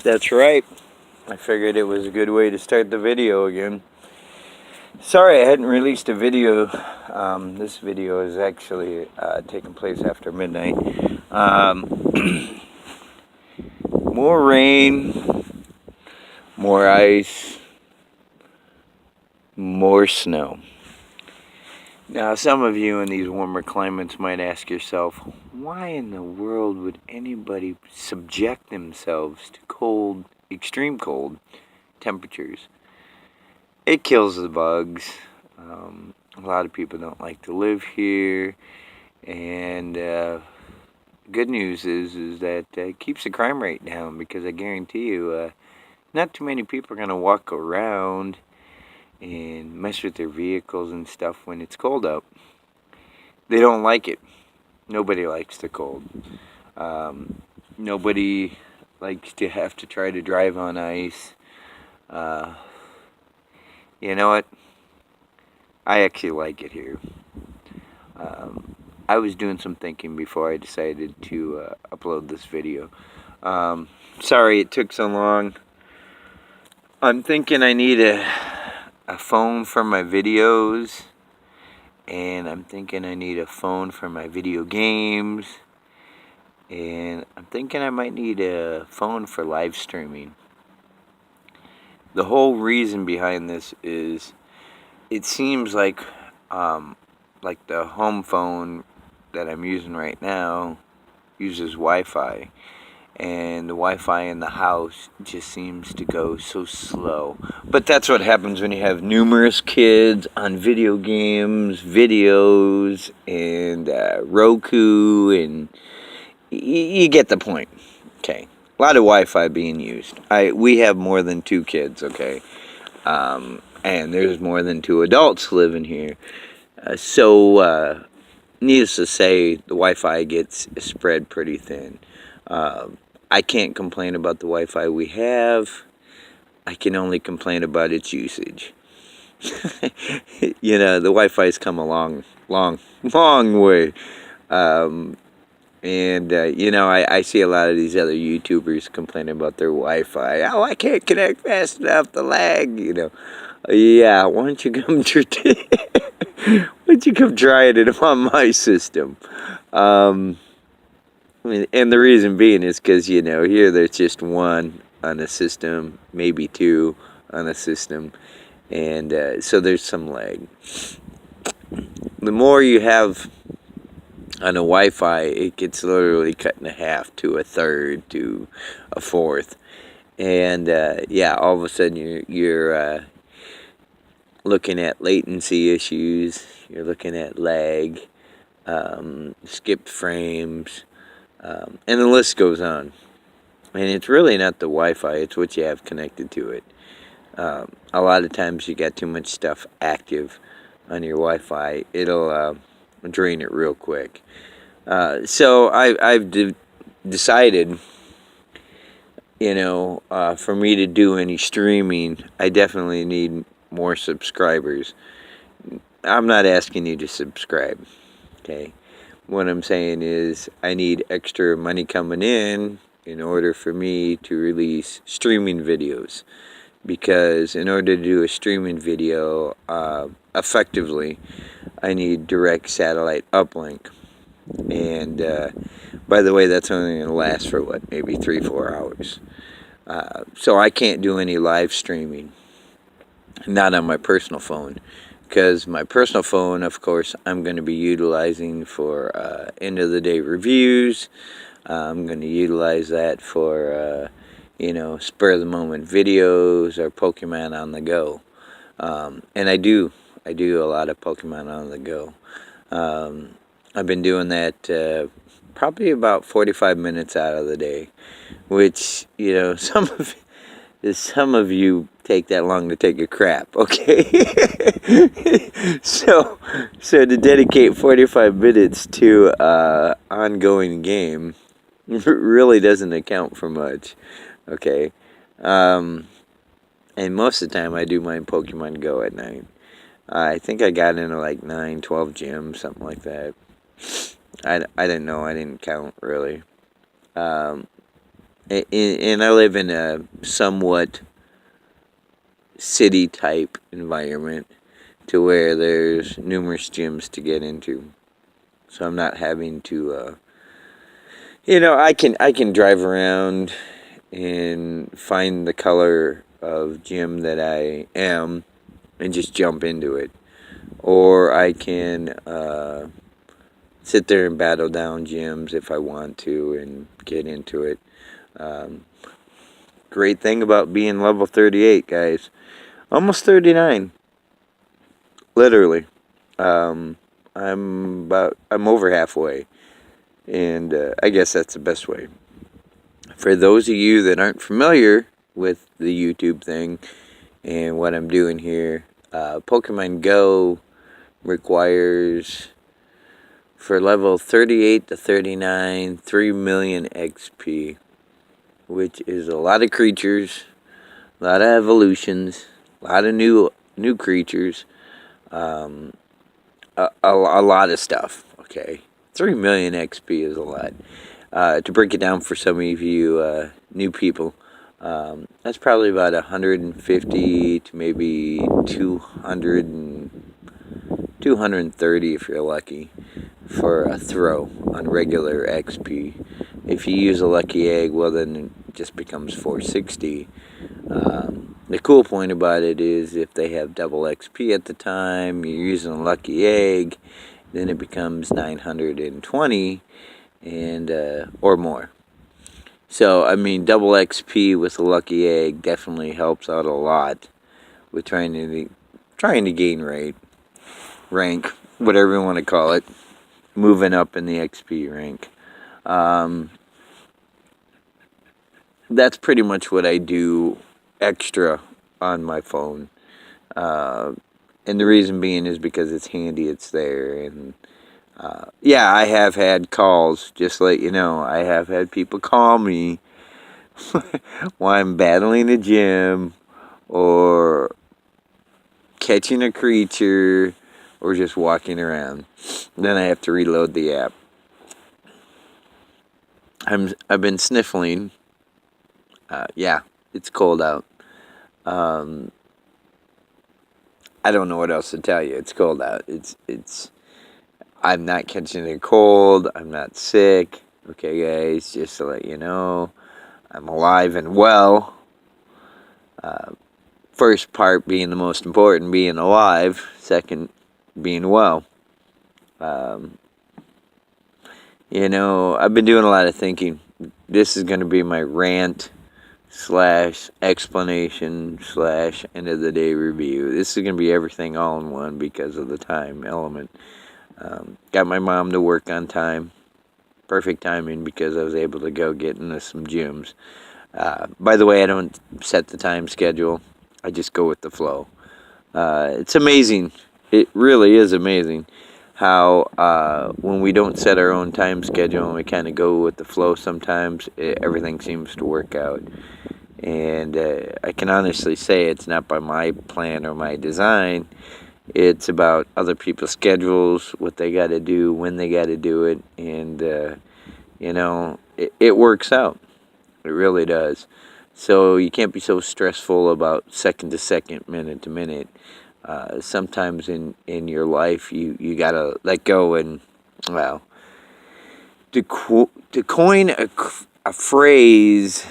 That's right. I figured it was a good way to start the video again. Sorry I hadn't released a video. This video is actually taking place after midnight. More rain, more ice, more snow. Now, some of you in these warmer climates might ask yourself, why in the world would anybody subject themselves to cold, extreme cold temperatures? It kills the bugs. A lot of people don't like to live here, and good news is that it keeps the crime rate down, because I guarantee you, not too many people are going to walk around and mess with their vehicles and stuff when it's cold out. They don't like it. Nobody likes the cold. Nobody likes to have to try to drive on ice. You know what? I actually like it here. I was doing some thinking before I decided to upload this video. Sorry it took so long. I'm thinking I need a phone for my videos, and I'm thinking I need a phone for my video games, and I'm thinking I might need a phone for live streaming. The whole reason behind this is it seems like the home phone that I'm using right now uses Wi-Fi, and the Wi-Fi in the house just seems to go so slow. But that's what happens when you have numerous kids on video games, videos, and Roku, and you get the point. Okay, a lot of Wi-Fi being used. We have more than 2 kids, okay? And there's more than 2 adults living here. So needless to say, the Wi-Fi gets spread pretty thin. I can't complain about the Wi-Fi we have. I can only complain about its usage. The Wi-Fi's come a long way. I see a lot of these other YouTubers complaining about their Wi-Fi. Oh, I can't connect fast enough, the lag, Yeah, why don't you come try it on my system? And the reason being is because, here there's just 1 on a system, maybe 2 on a system, and so there's some lag. The more you have on a Wi-Fi, it gets literally cut in half to a third to a fourth, and all of a sudden you're looking at latency issues, you're looking at lag, skipped frames, and the list goes on. And it's really not the Wi-Fi, it's what you have connected to it. A lot of times you got too much stuff active on your Wi-Fi, it'll drain it real quick. So I've decided, for me to do any streaming, I definitely need more subscribers. I'm not asking you to subscribe, okay? What I'm saying is I need extra money coming in order for me to release streaming videos. Because in order to do a streaming video effectively, I need direct satellite uplink. And by the way, that's only going to last for maybe 3-4 hours. So I can't do any live streaming, not on my personal phone, because my personal phone, of course, I'm going to be utilizing for end of the day reviews. I'm going to utilize that for spur of the moment videos or Pokemon on the go. And I do a lot of Pokemon on the go. I've been doing that probably about 45 minutes out of the day, which, some of you take that long to take a crap, okay? So to dedicate 45 minutes to ongoing game really doesn't account for much, okay? And most of the time I do my Pokemon Go at night. I think I got into 9, 12 gyms, something like that. I didn't know. I didn't count, really. And I live in a somewhat city type environment to where there's numerous gyms to get into. So I'm not having to, I can drive around and find the color of gym that I am and just jump into it. Or I can sit there and battle down gyms if I want to and get into it. Um, Great thing about being level 38, guys. Almost 39, literally. Um, I'm over halfway, and I guess that's the best way. For those of you that aren't familiar with the YouTube thing and what I'm doing here, Pokemon Go requires, for level 38 to 39, 3 million XP, which is a lot of creatures, a lot of evolutions, a lot of new creatures, um, a lot of stuff. Okay, 3 million XP is a lot. To break it down for some of you new people, that's probably about 150 to maybe 230 if you're lucky for a throw on regular XP. If you use a lucky egg, well then it just becomes 460. The cool point about it is if they have double XP at the time, you're using a lucky egg, then it becomes 920 and or more. So I mean, double XP with a lucky egg definitely helps out a lot with trying to gain rank, whatever you want to call it, moving up in the XP rank. Um, that's pretty much what I do extra on my phone. Uh, and the reason being is because it's handy, it's there. And yeah, I have had calls, just to let you know. I have had people call me while I'm battling a gym or catching a creature or just walking around. Then I have to reload the app. I've been sniffling. Yeah, it's cold out. Um, I don't know what else to tell you. It's cold out. It's. I'm not catching a cold. I'm not sick. Okay, guys, just to let you know, I'm alive and well. First part being the most important, being alive. Second, being well. Um, I've been doing a lot of thinking. This is going to be my rant slash explanation slash end of the day review. This is going to be everything all in one because of the time element. Got my mom to work on time. Perfect timing because I was able to go get into some gyms. By the way, I don't set the time schedule. I just go with the flow. It's amazing. It really is amazing how when we don't set our own time schedule and we kind of go with the flow sometimes, everything seems to work out. And I can honestly say it's not by my plan or my design. It's about other people's schedules, what they got to do, when they got to do it. And, it works out. It really does. So you can't be so stressful about second to second, minute to minute. Sometimes in your life, you got to let go and, well, to coin a phrase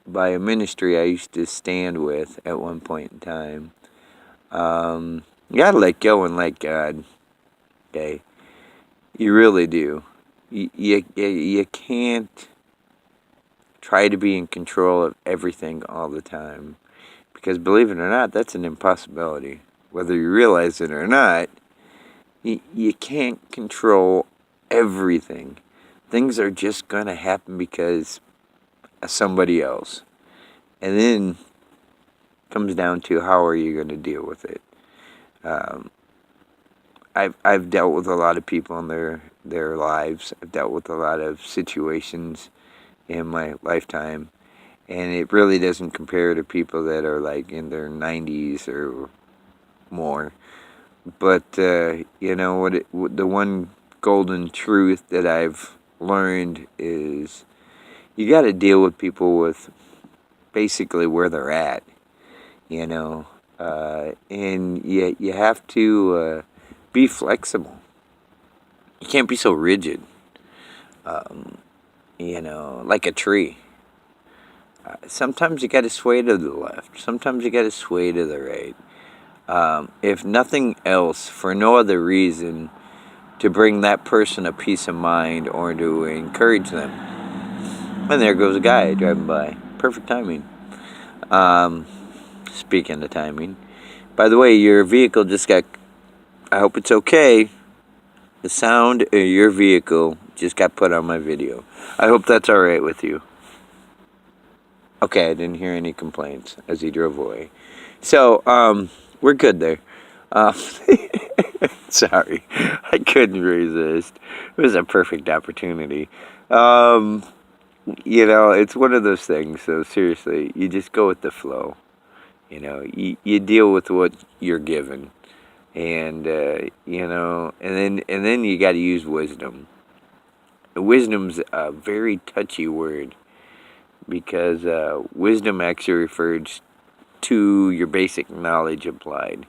by a ministry I used to stand with at one point in time. You gotta let go and let God. Okay, you really do. You can't try to be in control of everything all the time because, believe it or not, that's an impossibility. Whether you realize it or not, you can't control everything. Things are just gonna happen because of somebody else. And then comes down to how are you going to deal with it. I've dealt with a lot of people in their lives. I've dealt with a lot of situations in my lifetime, and it really doesn't compare to people that are like in their 90s or more. But the one golden truth that I've learned is you got to deal with people with basically where they're at, you know, and you have to be flexible. You can't be so rigid, you know, like a tree. Sometimes you got to sway to the left. Sometimes you got to sway to the right. If nothing else, for no other reason, to bring that person a peace of mind or to encourage them. And there goes a guy driving by. Perfect timing. Speaking of timing. By the way, your vehicle just got... I hope it's okay. The sound of your vehicle just got put on my video. I hope that's alright with you. Okay, I didn't hear any complaints as he drove away. So, we're good there. Sorry, I couldn't resist. It was a perfect opportunity. You know, it's one of those things. So seriously, you just go with the flow. You know, you deal with what you're given, and you know, and then you got to use wisdom. Wisdom's a very touchy word because wisdom actually refers to your basic knowledge applied.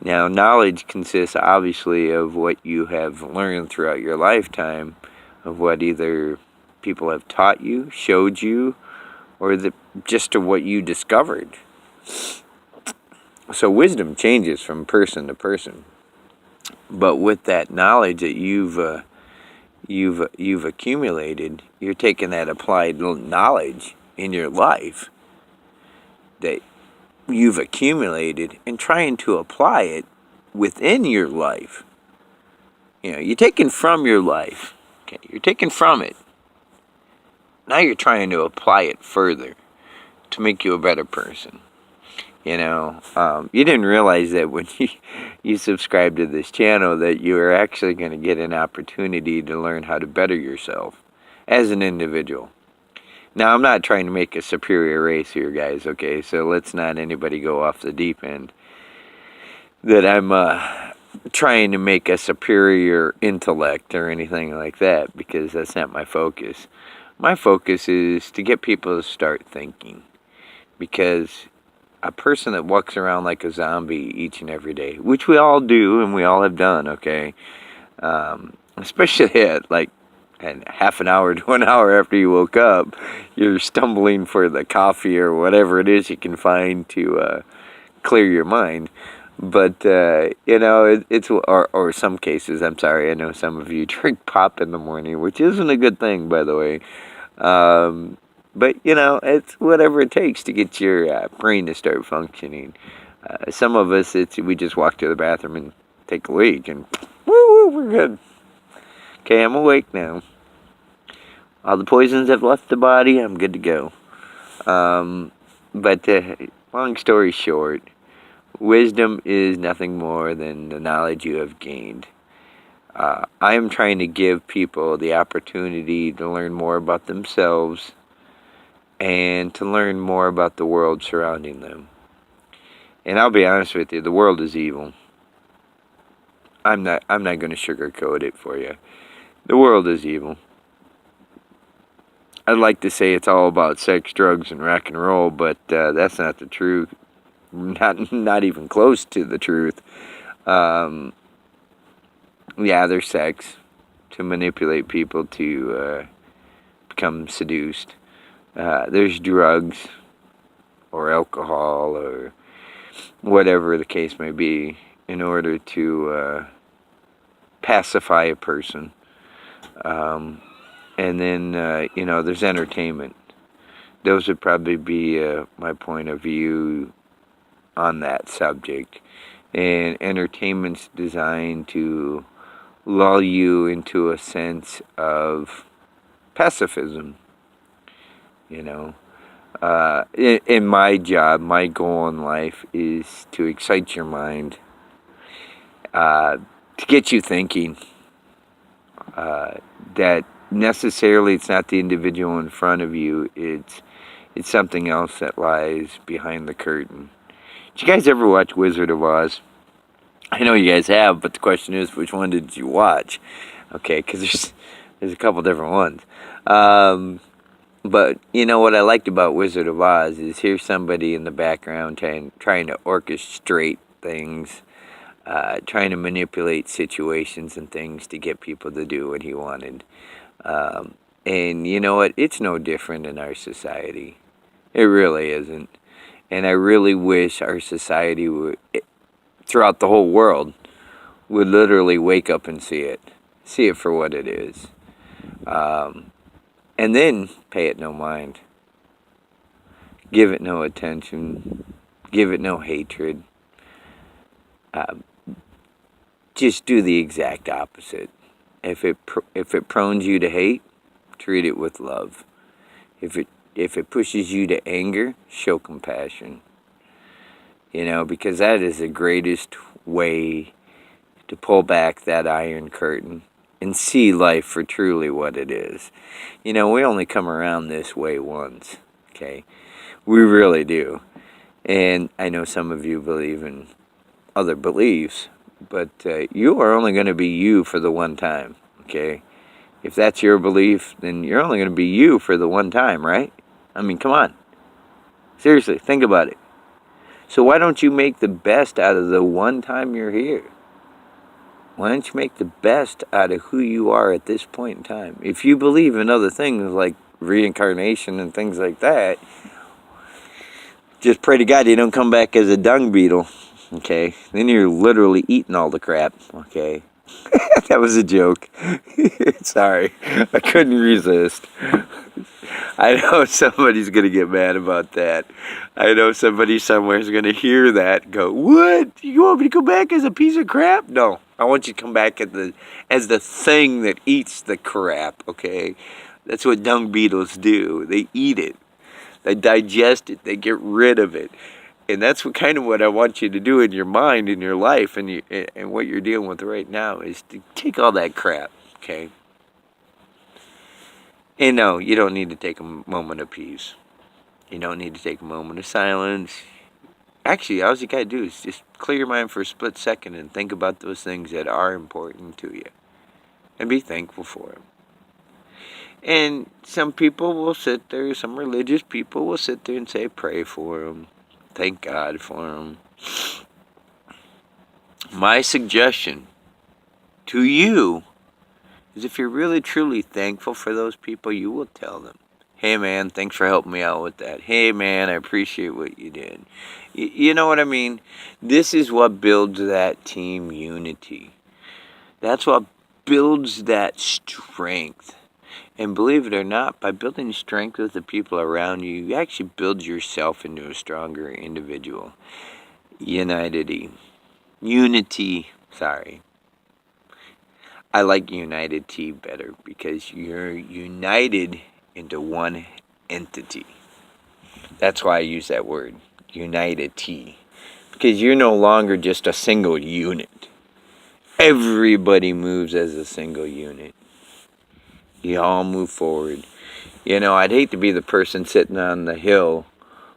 Now, knowledge consists obviously of what you have learned throughout your lifetime, of what either people have taught you, showed you, or just of what you discovered. So wisdom changes from person to person. But with that knowledge that you've accumulated, you're taking that applied knowledge in your life that you've accumulated and trying to apply it within your life. You know, you're taking from your life. Okay, you're taking from it. Now you're trying to apply it further to make you a better person. You know, you didn't realize that when you subscribe to this channel that you are actually going to get an opportunity to learn how to better yourself as an individual. Now, I'm not trying to make a superior race here, guys, okay? So let's not anybody go off the deep end that I'm trying to make a superior intellect or anything like that, because that's not my focus. My focus is to get people to start thinking, because a person that walks around like a zombie each and every day, which we all do and we all have done, okay? Especially at like and half an hour to an hour after you woke up, you're stumbling for the coffee or whatever it is you can find to clear your mind. But, you know, or some cases, I'm sorry, I know some of you drink pop in the morning, which isn't a good thing, by the way. But, you know, it's whatever it takes to get your brain to start functioning. Some of us, we just walk to the bathroom and take a leak, and woo, we're good. Okay, I'm awake now. All the poisons have left the body. I'm good to go. But long story short, wisdom is nothing more than the knowledge you have gained. I am trying to give people the opportunity to learn more about themselves and to learn more about the world surrounding them. And I'll be honest with you, the world is evil. I'm not going to sugarcoat it for you. The world is evil. I'd like to say it's all about sex, drugs, and rock and roll, but that's not the truth. Not even close to the truth. Yeah, there's sex to manipulate people to become seduced. There's drugs or alcohol or whatever the case may be in order to pacify a person. And then, you know, there's entertainment. Those would probably be my point of view on that subject. And entertainment's designed to lull you into a sense of pacifism. You know, in my job, my goal in life is to excite your mind, to get you thinking that necessarily it's not the individual in front of you, it's something else that lies behind the curtain. Did you guys ever watch Wizard of Oz? I know you guys have, but the question is, which one did you watch? Okay, because there's a couple different ones. But you know what I liked about Wizard of Oz is here's somebody in the background trying to orchestrate things, trying to manipulate situations and things to get people to do what he wanted. And you know what? It's no different in our society. It really isn't. And I really wish our society would, throughout the whole world, would literally wake up and see it. See it for what it is. And then pay it no mind. Give it no attention. Give it no hatred. Just do the exact opposite. If it prones you to hate, treat it with love. If it pushes you to anger, show compassion. You know, because that is the greatest way to pull back that iron curtain and see life for truly what it is. You know, we only come around this way once, okay? We really do. And I know some of you believe in other beliefs, but you are only going to be you for the one time, okay? If that's your belief, then you're only going to be you for the one time, right? I mean, come on. Seriously, think about it. So why don't you make the best out of the one time you're here? Why don't you make the best out of who you are at this point in time? If you believe in other things like reincarnation and things like that, just pray to God you don't come back as a dung beetle, okay? Then you're literally eating all the crap, okay? That was a joke. Sorry, I couldn't resist. I know somebody's going to get mad about that. I know somebody somewhere is going to hear that and go, what? You want me to come back as a piece of crap? No, I want you to come back as the thing that eats the crap, okay? That's what dung beetles do. They eat it. They digest it. They get rid of it. And that's what I want you to do in your mind, in your life, and what you're dealing with right now is to take all that crap, okay? And no, you don't need to take a moment of peace. You don't need to take a moment of silence. Actually, all you gotta do is just clear your mind for a split second and think about those things that are important to you. And be thankful for them. And some people will sit there, some religious people will sit there and say, pray for them. Thank God for them. My suggestion to you is if you're really truly thankful for those people, you will tell them, hey man, thanks for helping me out with that. Hey man, I appreciate what you did. You know what I mean? This is what builds that team unity. That's what builds that strength. And believe it or not, by building strength with the people around you, you actually build yourself into a stronger individual. Unity. I like united T better because you're united into one entity. That's why I use that word, united T. Because you're no longer just a single unit. Everybody moves as a single unit. You all move forward. You know, I'd hate to be the person sitting on the hill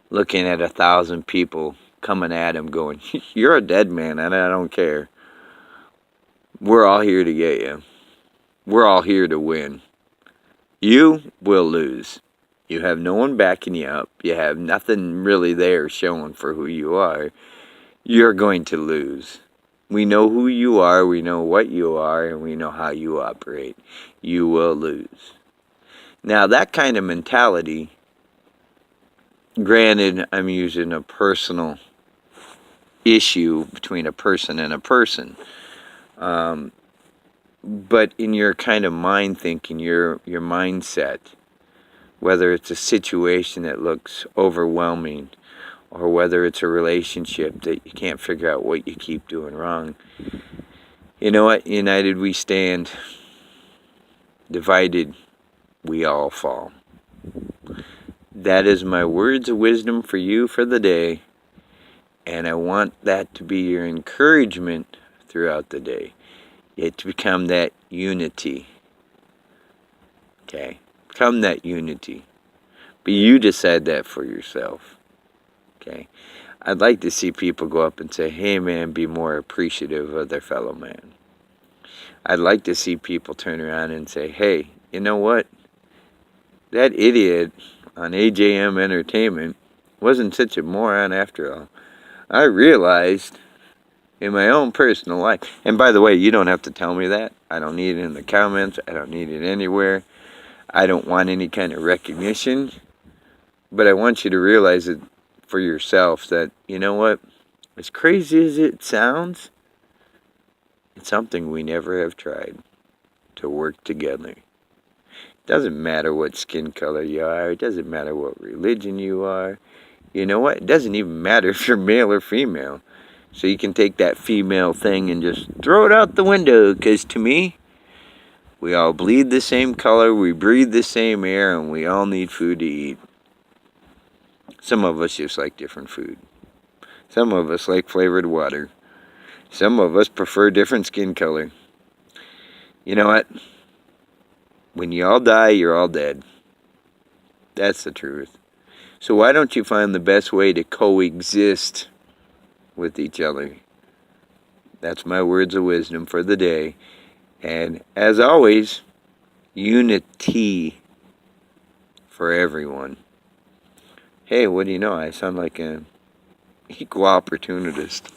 looking at 1,000 people coming at him going, you're a dead man and I don't care. We're all here to get you. We're all here to win. You will lose. You have no one backing you up. You have nothing really there showing for who you are. You're going to lose. We know who you are, we know what you are, and we know how you operate. You will lose. Now, that kind of mentality, granted, I'm using a personal issue between a person and a person, but in your kind of mind thinking, your mindset, whether it's a situation that looks overwhelming or whether it's a relationship that you can't figure out what you keep doing wrong, you know what? United we stand. Divided we all fall. That is my words of wisdom for you for the day. And I want that to be your encouragement throughout the day. Yet to become that unity. Okay? Become that unity. But you decide that for yourself. Okay? I'd like to see people go up and say, hey man, be more appreciative of their fellow man. I'd like to see people turn around and say, hey, you know what? that idiot on AJM Entertainment wasn't such a moron after all. I realized in my own personal life, and by the way, you don't have to tell me that. I don't need it in the comments. I don't need it anywhere. I don't want any kind of recognition. But I want you to realize it for yourself that, you know what? As crazy as it sounds, it's something we never have tried, to work together. It doesn't matter what skin color you are. It doesn't matter what religion you are. You know what? It doesn't even matter if you're male or female. So you can take that female thing and just throw it out the window. Because to me, we all bleed the same color, we breathe the same air, and we all need food to eat. Some of us just like different food. Some of us like flavored water. Some of us prefer different skin color. You know what? When you all die, you're all dead. That's the truth. So why don't you find the best way to coexist with each other? That's my words of wisdom for the day. And as always, unity for everyone. Hey, what do you know? I sound like an equal opportunist.